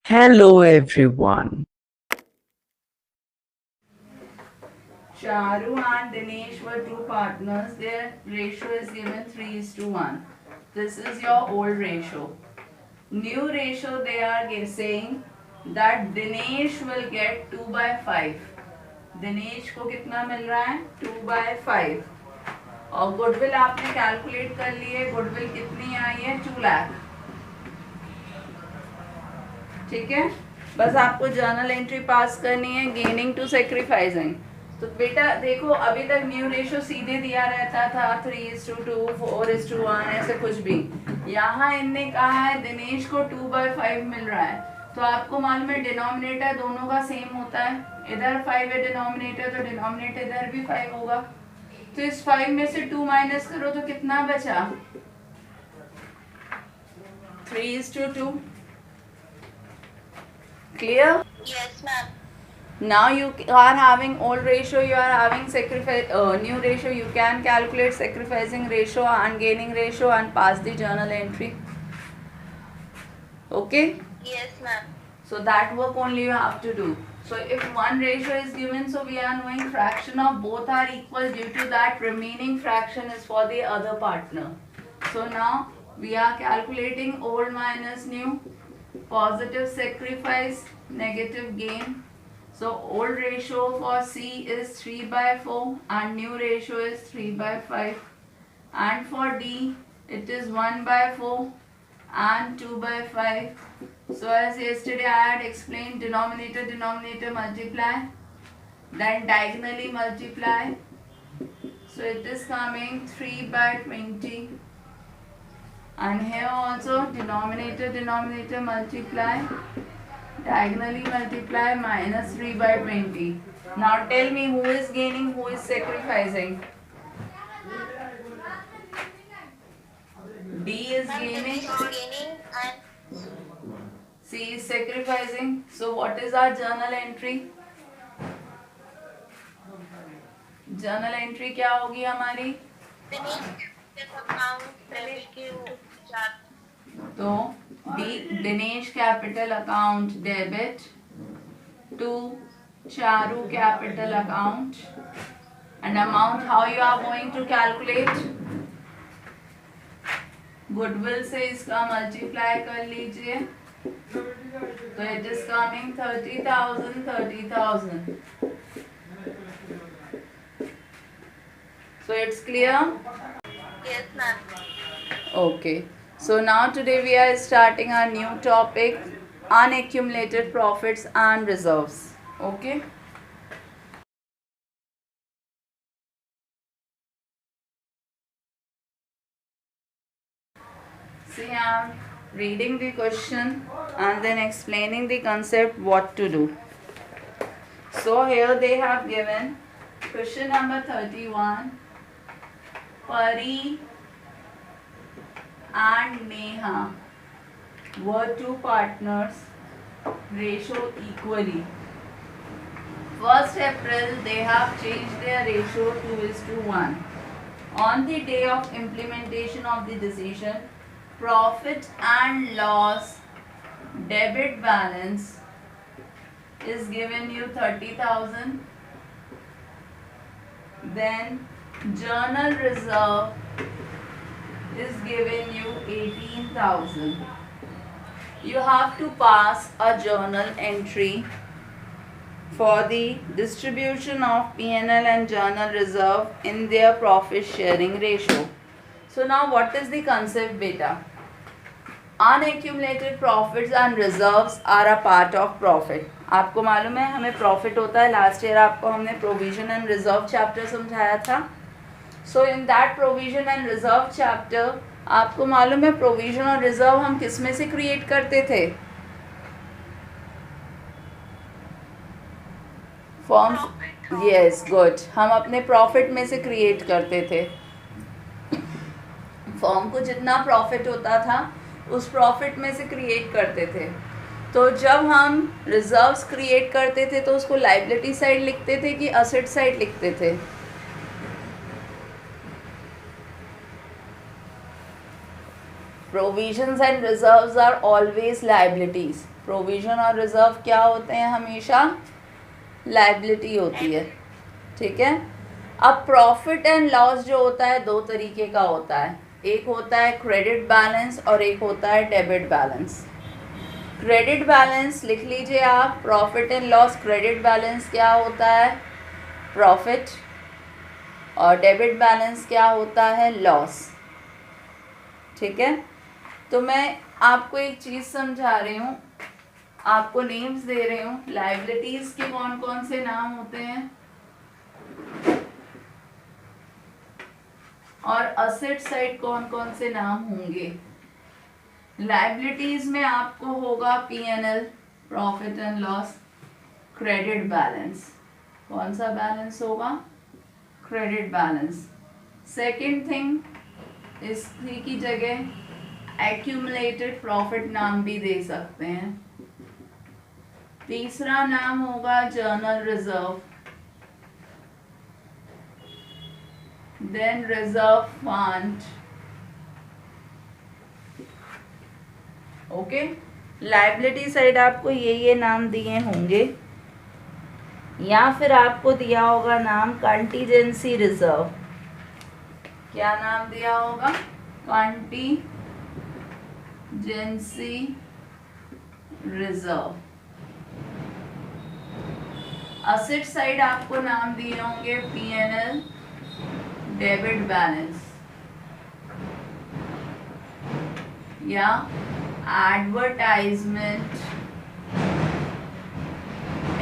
Hello everyone. Charu and Dinesh were two partners. Their ratio is given 3:1. This is your old ratio. New ratio, they are saying that Dinesh will get 2 by 5. Dinesh को कितना मिल रहा है 2/5. और goodwill आपने calculate कर ली है. Goodwill कितनी आई है 2 लाख. ठीक है. बस आपको जर्नल एंट्री पास करनी है गेनिंग टू सेक्रीफाइसिंग. तो बेटा देखो अभी तक न्यू रेशियो सीधे दिया रहता था 3:2 4:1 ऐसे कुछ भी. यहाँ इनने कहा है दिनेश को 2/5 मिल रहा है. तो आपको मालूम है डिनोमिनेटर दोनों का सेम होता है. इधर 5 है डिनोमिनेटर तो डिनोमिनेटर इधर भी 5 होगा. तो इस 5 में से 2 माइनस करो तो कितना बचा 3:2. Clear? Yes, ma'am. Now you are having old ratio, you are having new ratio. You can calculate sacrificing ratio and gaining ratio and pass the journal entry. Okay? Yes, ma'am. So that work only you have to do. So if one ratio is given, so we are knowing fraction of both are equal. Due to that, remaining fraction is for the other partner. So now we are calculating old minus new. Positive sacrifice, negative gain. So old ratio for C is 3/4 and new ratio is 3/5. And for D it is 1/4 and 2/5. So as yesterday I had explained, denominator multiply, then diagonally multiply. So it is coming 3/20. And here also denominator multiply, diagonally multiply, minus 3/20. Now tell me who is gaining, who is sacrificing. D is gaining, And C is sacrificing. So what is our journal entry? Journal entry क्या होगी हमारी? तो Dinesh capital account debit to Charu capital account. And amount how you are going to calculate. Goodwill से इसका multiply कर लीजिए. तो it is coming 30,000. So it's clear? yes, ma'am. Okay. So now today we are starting our new topic, unaccumulated profits and reserves. Okay. See, I am reading the question and then explaining the concept what to do. So here they have given question number 31. Pari and Neha were two partners, ratio equally. 1st April they have changed their ratio 2:1. On the day of implementation of the decision, profit and loss debit balance is given you 30,000. Then journal reserve is given you 18,000. You have to pass a journal entry for the distribution of P&L and journal reserve in their profit sharing ratio. So now what is the concept beta? Unaccumulated profits and reserves are a part of profit. आपको मालूम है हमें profit होता है. Last year आपको हमने provision and reserve chapter समझाया था. So in that provision and reserve chapter आपको मालूम है प्रोविजन और रिजर्व हम किस में से क्रिएट करते थे. फॉर्म. Yes good. हम अपने प्रॉफिट में से क्रिएट करते थे. फॉर्म को जितना प्रॉफिट होता था उस प्रॉफिट में से क्रिएट करते थे. तो जब हम रिजर्व्स क्रिएट करते थे तो उसको लाइबिलिटी साइड लिखते थे कि असेट साइड लिखते थे. Provisions and reserves are always liabilities. Provision और रिजर्व क्या होते हैं? हमेशा लायबिलिटी होती है, ठीक है। अब प्रॉफिट एंड लॉस जो होता है दो तरीके का होता है, एक होता है क्रेडिट बैलेंस और एक होता है डेबिट बैलेंस। क्रेडिट बैलेंस लिख लीजिए आप, profit and loss. Credit balance क्या होता है? प्रॉफिट। और डेबिट बैलेंस क्या होता है? लॉस, ठीक है। तो मैं आपको एक चीज़ समझा रही हूँ, आपको नेम्स दे रही हूँ। लायबिलिटीज के कौन कौन से नाम होते हैं और असेट साइड कौन कौन से नाम होंगे। लायबिलिटीज में आपको होगा P&L, profit and loss. Credit balance, कौन सा बैलेंस होगा? Credit balance. सेकंड थिंग, इसकी की जगह एक्यूमुलेटेड प्रॉफिट नाम भी दे सकते हैं। तीसरा नाम होगा general reserve, then reserve fund. Okay, liability side आपको ये नाम दिए होंगे, या फिर आपको दिया होगा नाम कंटीजेंसी रिजर्व। क्या नाम दिया होगा? Contingency reserve. असेट साइड आपको नाम दिए होंगे P&L, डेबिट बैलेंस, या एडवर्टाइजमेंट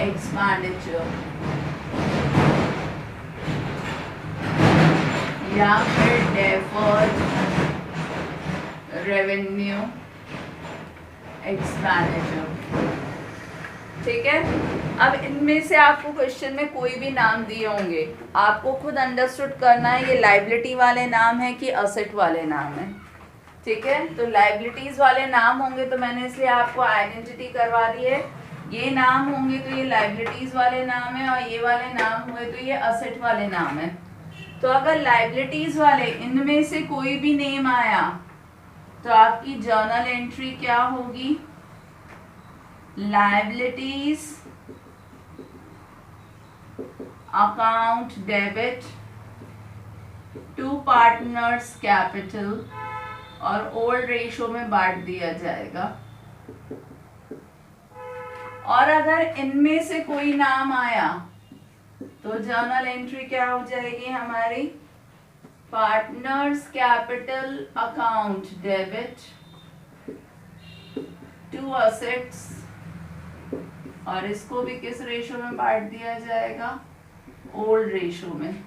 एक्सपेंडिचर, या फिर डेफर्ड रेवेन्यू एक्सपेंडिचर, ठीक है। अब इनमें से आपको क्वेश्चन में कोई भी नाम दिए होंगे, आपको खुद अंडरस्टूड करना है ये लायबिलिटी वाले नाम है कि असेट वाले नाम है, ठीक है। तो लायबिलिटीज वाले नाम होंगे तो मैंने इसलिए आपको आइडेंटिटी करवा दी है। ये नाम होंगे तो ये लायबिलिटीज वाले नाम है, और ये वाले नाम हुए तो ये असेट वाले नाम है। तो अगर लायबिलिटीज वाले इनमें से कोई भी नेम आया तो आपकी जर्नल एंट्री क्या होगी? Liabilities account debit to partners capital, और ओल्ड रेशो में बांट दिया जाएगा। और अगर इनमें से कोई नाम आया तो जर्नल एंट्री क्या हो जाएगी हमारी? Partners capital account debit to assets, और इसको भी किस रेशो में बांट दिया जाएगा? ओल्ड रेशो में।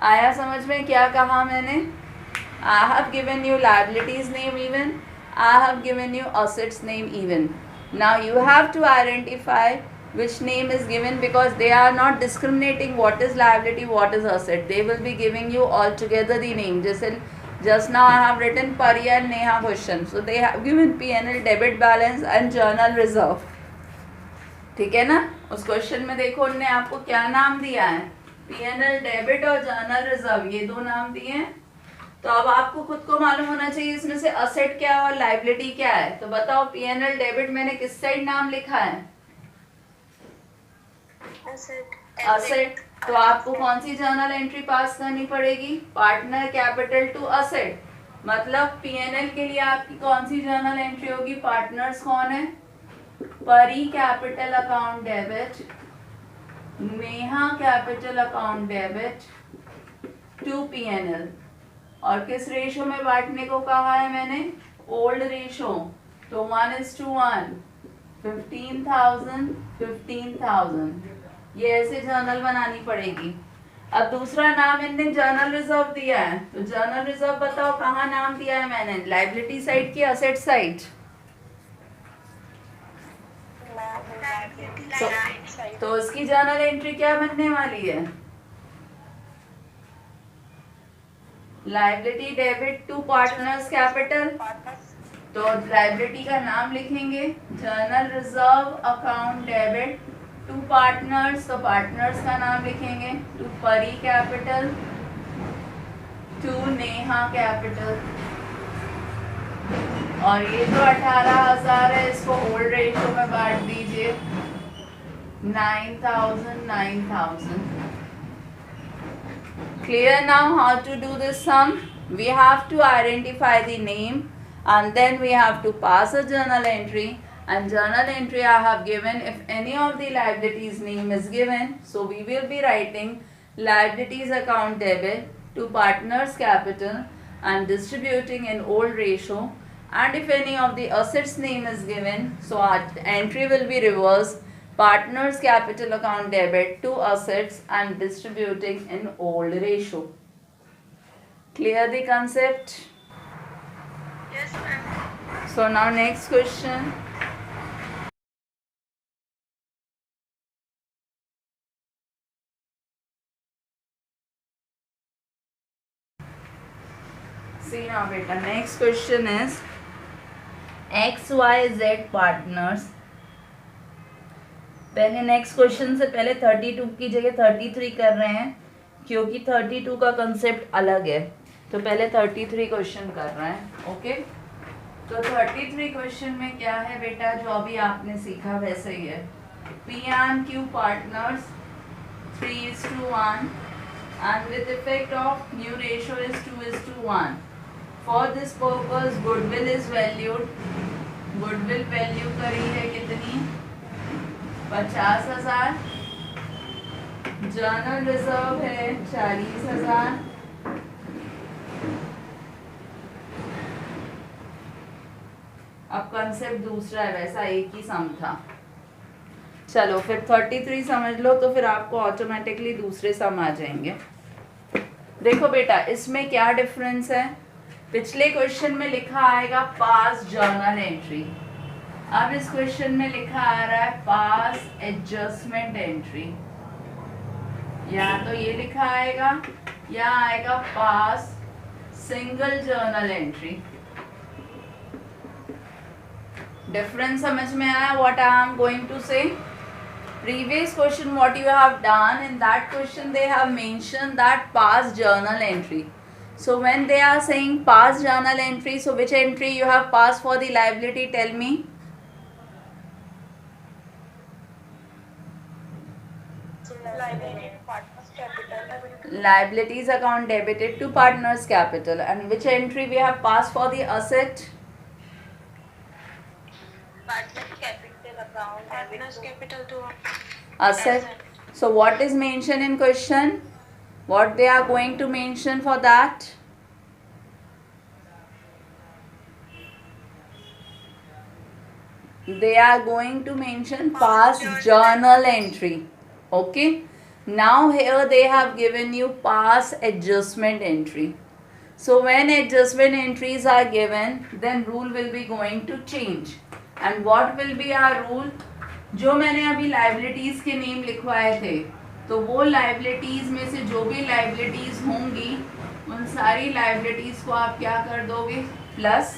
आया समझ में क्या कहा मैंने? I have given you liabilities name even, I have given you assets name even. Now you have to identify which name is given, because they are not discriminating what is liability, what is asset. They will be giving you altogether the name. Just now I have written Pariya and Neha question. So they have given P&L, debit balance and journal reserve. ठीक है ना? उस question में देखो उन्होंने आपको क्या नाम दिया है? P&L, डेबिट और जर्नल रिजर्व, ये दो नाम दिए हैं। तो अब आपको खुद को मालूम होना चाहिए इसमें से असेट क्या है और लायबिलिटी क्या है। तो बताओ P&L डेबिट मैंने किस साइड नाम लिखा है? असेट। तो आपको कौन सी जर्नल एंट्री पास करनी पड़ेगी? Partner capital to asset. मतलब P&L के लिए आपकी कौन सी जर्नल एंट्री होगी? पार्टनर्स कौन है? Pari capital account debit, Neha capital account debit to P&L। और किस रेशो में बांटने को कहा है मैंने? Old ratio. तो 1:1, 15,000, 15,000, ये ऐसे जर्नल बनानी पड़ेगी। अब दूसरा नाम इनने जर्नल रिजर्व दिया है, तो जर्नल रिजर्व बताओ कहाँ नाम दिया है मैंने? लायबिलिटी साइड की असेट साइड? तो उसकी जर्नल एंट्री क्या बनने वाली है? Liability debit to partners capital. तो लायबिलिटी का नाम लिखेंगे general reserve account debit to partners, तो पार्टनर्स का नाम लिखेंगे टू परी कैपिटल टू नेहा कैपिटल, और ये जो 18,000 है इसको होल्ड रेशियो में बांट दीजिए 9,000. Clear now how to do this sum? We have to identify the name and then we have to pass a journal entry, and journal entry I have given if any of the liabilities name is given, so we will be writing liabilities account debit to partners capital and distributing in old ratio, and if any of the assets name is given, so our entry will be reversed, partners capital account debit to assets and distributing in old ratio. Clear the concept? Yes, ma'am. So now next question. See now beta, next question is XYZ partners. पहले next question से पहले 32 की जगह 33 कर रहे हैं क्योंकि 32 का कंसेप्ट अलग है, तो पहले 33 क्वेश्चन कर रहे हैं. ओके, तो 33 क्वेश्चन में क्या है बेटा, जो अभी आपने सीखा वैसे ही है. P and Q partners 3:1 and with effect of new ratio is 2:1. For this purpose goodwill is valued. goodwill value करी है कितनी, 50,000. जर्नल रिजर्व है 40,000. अब कंसेप्ट दूसरा है, वैसा एक ही सम था. चलो फिर 33 समझ लो तो फिर आपको ऑटोमेटिकली दूसरे सम आ जाएंगे. देखो बेटा इसमें क्या डिफरेंस है, पिछले क्वेश्चन में लिखा आएगा पास जर्नल एंट्री, अब इस क्वेश्चन में लिखा आ रहा है पास एडजस्टमेंट एंट्री. या तो ये लिखा आएगा या आएगा pass single journal entry. Difference समझ में आया what I am going to say? Previous question what you have done, in that question they have mentioned that past journal entry. So when they are saying past journal entry, so which entry you have passed for the liability, tell me? Liabilities account debited to partners capital. And which entry we have passed for the asset? Partners capital account. Partners capital to Asset. So what is mentioned in question? What they are going to mention for that? They are going to mention past journal entry. Okay. Now here they have given you past adjustment entry. So when adjustment entries are given, then rule will be going to change. And what will be our rule? जो मैंने अभी liabilities के name लिखवाए थे, तो वो liabilities में से जो भी लाइबिलिटीज होंगी उन सारी लाइबिलिटीज को आप क्या कर दोगे, प्लस.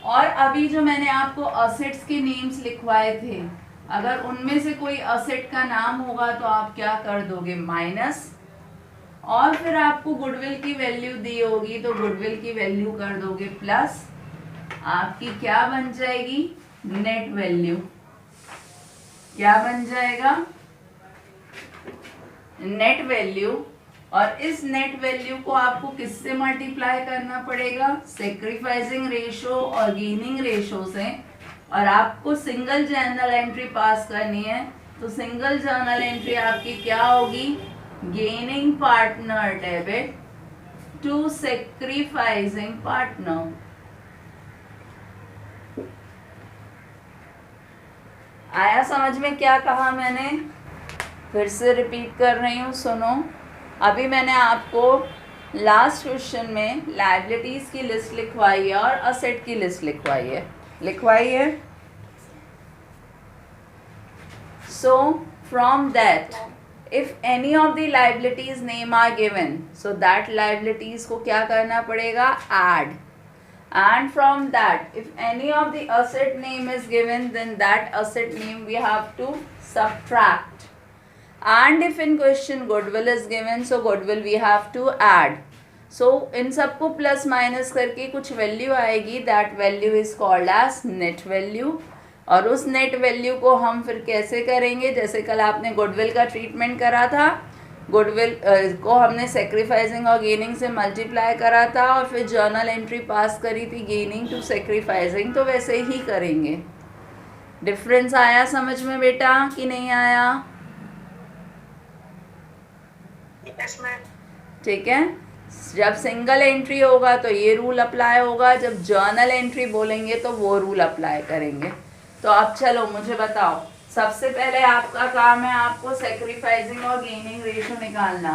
और अभी जो मैंने आपको असेट्स के नेम्स लिखवाए थे, अगर उनमें से कोई असेट का नाम होगा तो आप क्या कर दोगे, माइनस. और फिर आपको गुडविल की वैल्यू दी होगी तो गुडविल की वैल्यू कर दोगे प्लस. आपकी क्या बन जाएगी, नेट वैल्यू. क्या बन जाएगा, नेट वैल्यू. और इस नेट वैल्यू को आपको किससे मल्टीप्लाई करना पड़ेगा, सेक्रीफाइसिंग रेशो और गेनिंग रेशो से. और आपको सिंगल जर्नल एंट्री पास करनी है, तो सिंगल जर्नल एंट्री आपकी क्या होगी, gaining partner debit to sacrificing partner. आया समझ में क्या कहा मैंने? फिर से रिपीट कर रही हूँ, सुनो. अभी मैंने आपको लास्ट क्वेश्चन में लाइबिलिटीज की लिस्ट लिखवाई है और असेट की लिस्ट लिखवाई है. So from that if any of the liabilities name are given, so that liabilities को क्या करना पड़ेगा, add. And from that, if any of the asset name is given, then that asset name we have to subtract. And if in question goodwill is given, so goodwill we have to add. So इन सबको plus minus करके कुछ value आएगी, that value is called as net value. और उस net value को हम फिर कैसे करेंगे, जैसे कल आपने गुडविल का ट्रीटमेंट करा था, गुडविल को हमने सेक्रीफाइसिंग और गेनिंग से मल्टीप्लाई करा था और फिर जर्नल एंट्री पास करी थी गेनिंग टू सेक्रीफाइसिंग, तो वैसे ही करेंगे। डिफरेंस आया समझ में बेटा कि नहीं आया? Yes ma'am. ठीक है, जब सिंगल एंट्री होगा तो ये रूल अप्लाई होगा, जब जर्नल एंट्री बोलेंगे तो वो रूल अप्लाई करेंगे। तो अब चलो मुझे बताओ, सबसे पहले आपका काम है आपको सेक्रीफाइसिंग और गेनिंग रेशो निकालना।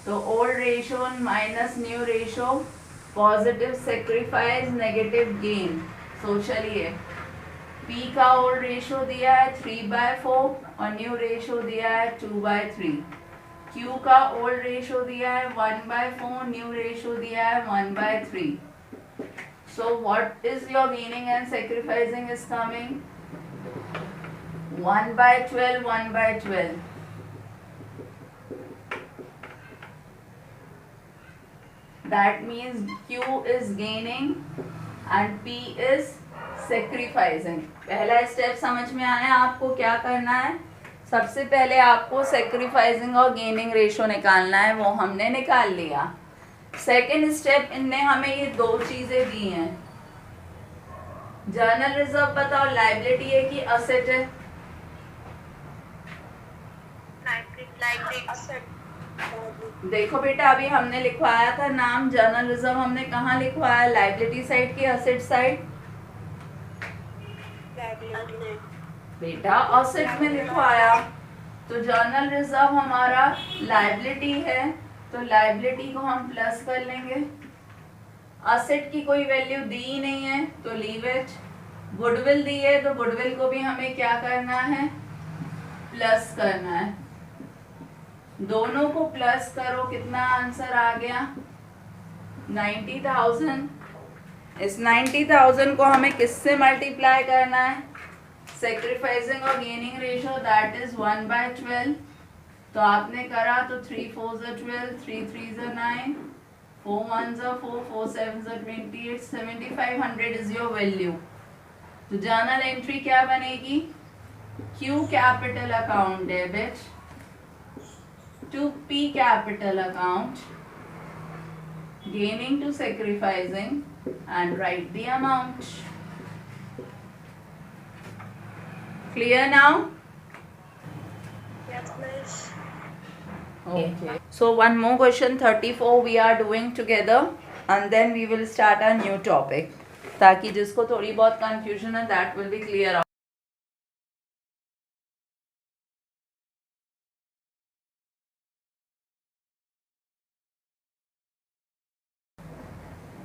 तो old ratio minus new ratio, positive sacrifice negative gain. So चलिए, P का ओल्ड रेशो दिया है 3/4 और न्यू रेशो दिया है 2/3। Q का ओल्ड रेशो दिया है 1/4, न्यू रेशो दिया है 1/3। So what is your gaining and sacrificing is coming 1/12, 1/12. That means Q is gaining and P is sacrificing. पहला स्टेप समझ में आया आपको क्या करना है? सबसे पहले आपको सेक्रीफाइसिंग और गेनिंग रेशो निकालना है, वो हमने निकाल लिया। सेकेंड स्टेप, इनने हमें ये दो चीजें दी हैं। जर्नल रिजर्व बताओ लाइबिलिटी है कि असेट है? देखो बेटा, अभी हमने लिखवाया था नाम, जर्नल रिजर्व हमने कहाँ लिखवाया, लाइबिलिटी साइड की असेट साइड? बेटा असेट में लिखवाया। तो जर्नल रिजर्व हमारा लाइबिलिटी है, तो लाइबिलिटी को हम प्लस कर लेंगे। असेट की कोई वैल्यू दी ही नहीं है तो लीव इट। गुडविल दी है तो गुडविल को भी हमें क्या करना है, प्लस करना है। दोनों को प्लस करो, कितना आंसर आ गया 90,000। इस 90,000 को हमें किससे मल्टीप्लाई करना है, सेक्रीफाइसिंग और गेनिंग रेशो, दैट इज 1/12। तो आपने करा तो 3 4 12, 3 3 9, 4 1 4, 4 7 28, 7500 इज योर वैल्यू। तो जर्नल एंट्री क्या बनेगी, Q capital account debit to P capital account, gaining to sacrificing, and write the amount. Clear now? Yes, miss. Okay. So one more question 34 we are doing together and then we will start a new topic. ताकि जिसको थोड़ी बहुत confusion है that will be clear out.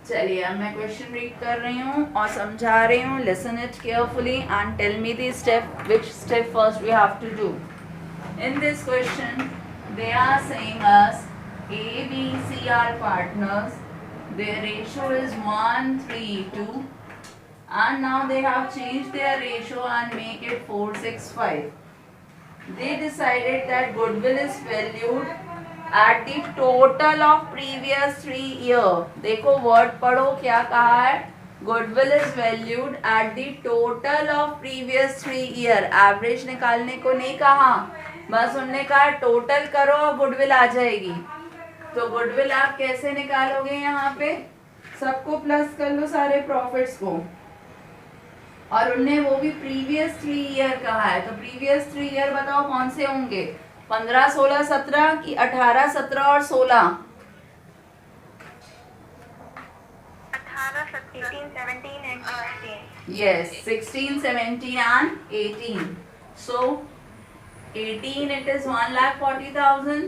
चलिए अब मैं question read कर रही हूँ और समझा रही हूँ, listen it carefully and tell me the step, which step first we have to do. In this question they are saying us A, B, C are partners, their ratio is 1:3:2 and now they have changed their ratio and make it 4:6:5. They decided that goodwill is valued at the total of previous 3 years. देखो word पढ़ो क्या कहा है, goodwill is valued at the total of previous 3 year. Average निकालने को नहीं कहा, बस उनने कहा टोटल करो और गुडविल आ जाएगी। तो गुडविल आप कैसे निकालोगे, यहाँ पे सबको प्लस कर लो सारे प्रॉफिट्स को, और उनने वो भी प्रीवियस 3 ईयर कहा है। तो प्रीवियस 3 ईयर बताओ कौन से होंगे, 15 16 17 की 18 17 और 16? 18 17 17 and 18. Yes, 16 17 and 18. So 18 it is 1,40,000,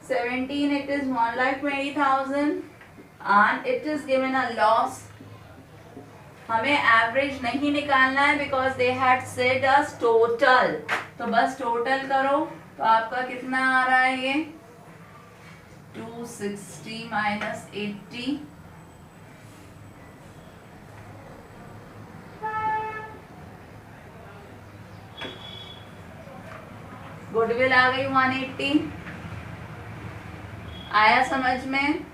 17 it is 1,20,000 and it is given a loss. हमें एवरेज नहीं निकालना है because they had said us total, तो बस टोटल करो। तो आपका कितना आ रहा है ये 260 माइनस 80, गुडविल आ गई 180। आया समझ में?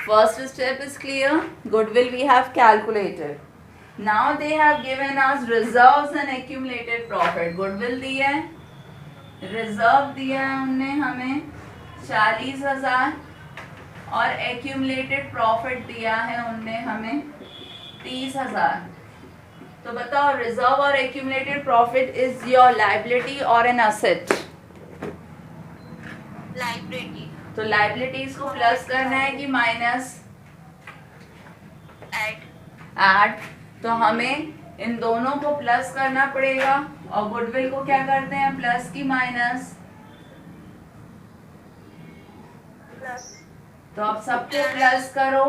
First step is clear. Goodwill we have calculated. Now they have given us reserves and accumulated profit. Goodwill दिया है, reserve दिया है उनने हमें 40,000 और accumulated profit दिया है उनने हमें 30,000. तो बताओ reserve और accumulated profit is your liability or an asset? Liability. तो liabilities को प्लस करना है कि माइनस? Add. तो हमें इन दोनों को प्लस करना पड़ेगा और गुडविल को क्या करते हैं, प्लस की माइनस? Plus. तो अब सबको प्लस करो,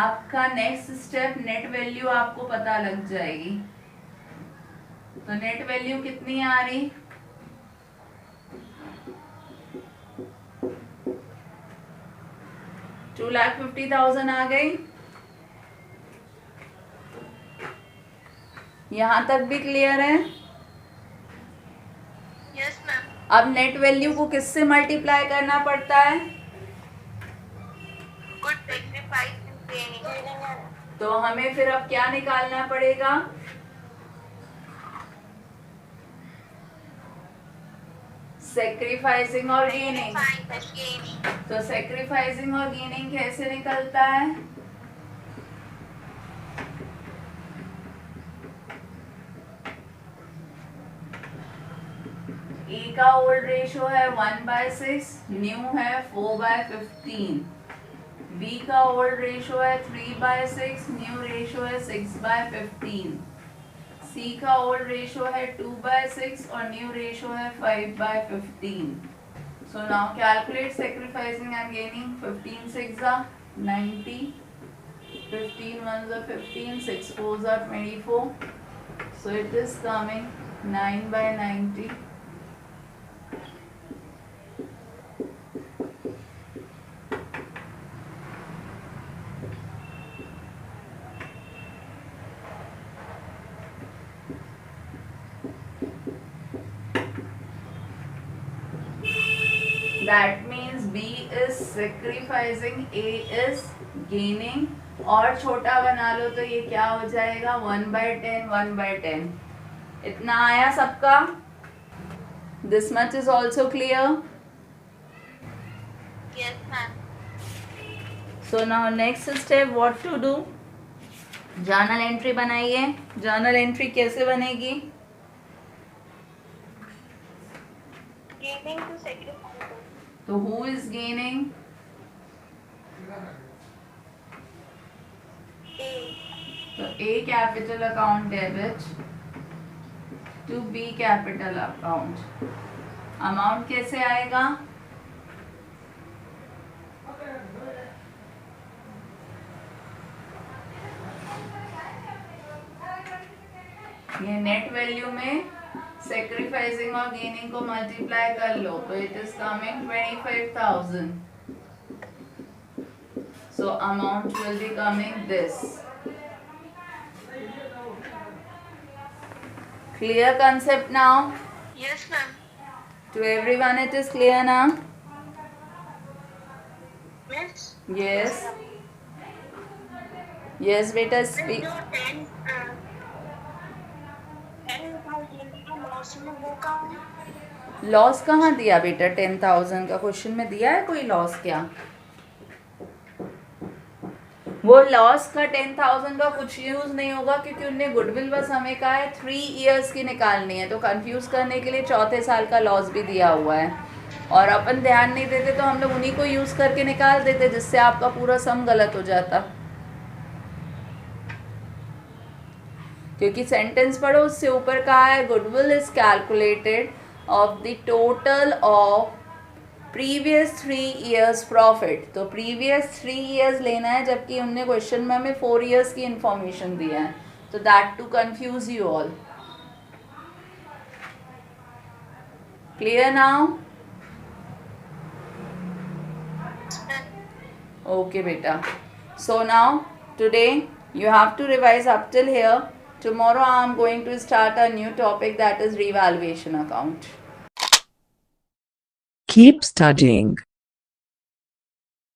आपका नेक्स्ट स्टेप नेट वैल्यू आपको पता लग जाएगी. तो नेट वैल्यू कितनी आ रही? 2,50,000 आ गई. यहाँ तक भी क्लियर है? Yes, ma'am. अब नेट वैल्यू को किससे मल्टीप्लाई करना पड़ता है? Good sacrifice and gaining. तो हमें फिर अब क्या निकालना पड़ेगा? सेक्रीफाइसिंग और गेनिंग. Sacrifice and gaining. तो सेक्रीफाइसिंग और गेनिंग कैसे निकलता है? ए का ओल्ड रेशो है 1/6, न्यू है 4/15. बी का ओल्ड रेशो है 3/6, न्यू रेशो है 6/15. सी का ओल्ड रेशो है 2/6 और न्यू रेशो है 5/15. So now calculate sacrificing and gaining. 15 6s are 90, 15 1s are 15, 6 4s are 24. So it is coming 9/90. That means B is sacrificing, A is gaining. और छोटा बना लो तो ये क्या हो जाएगा? 1/10, 1/10. इतना आया सबका? This much is also clear. Yes, ma'am. So now next step what to do? Journal entry बनाइए. जर्नल एंट्री कैसे बनेगी? Gaining to sacrifice. तो who is gaining? A. तो A capital account debit to B capital account. Amount कैसे आएगा? ये net value में sacrificing और गेनिंग को मल्टीप्लाई कर लो तो it is coming 25,000. So amount will be coming this. Clear concept now? Yes, ma'am. To everyone it is clear now? Miss. Yes. Yes, beta speak. 10,000 का loss में वो काम है. लॉस कहाँ दिया बेटा? 10,000 का क्वेश्चन में दिया है कोई लॉस? क्या वो लॉस का 10,000 का कुछ यूज नहीं होगा क्योंकि उनने गुडविल बस हमें कहा है 3 इयर्स की निकालनी है. तो कंफ्यूज करने के लिए चौथे साल का लॉस भी दिया हुआ है और अपन ध्यान नहीं देते तो हम लोग उन्हीं को यूज करके निकाल देते जिससे आपका पूरा सम गलत हो जाता. क्योंकि सेंटेंस पढ़ो उससे ऊपर कहा है goodwill is calculated of the total of previous 3 years profit. तो प्रीवियस 3 इयर्स लेना है जबकि उनने क्वेश्चन में हमें 4 इयर्स की इंफॉर्मेशन दिया है. तो that to confuse you all. Clear now? Okay बेटा. So now today you have to revise up till here. Tomorrow I am going to start a new topic, that is revaluation account. Keep studying.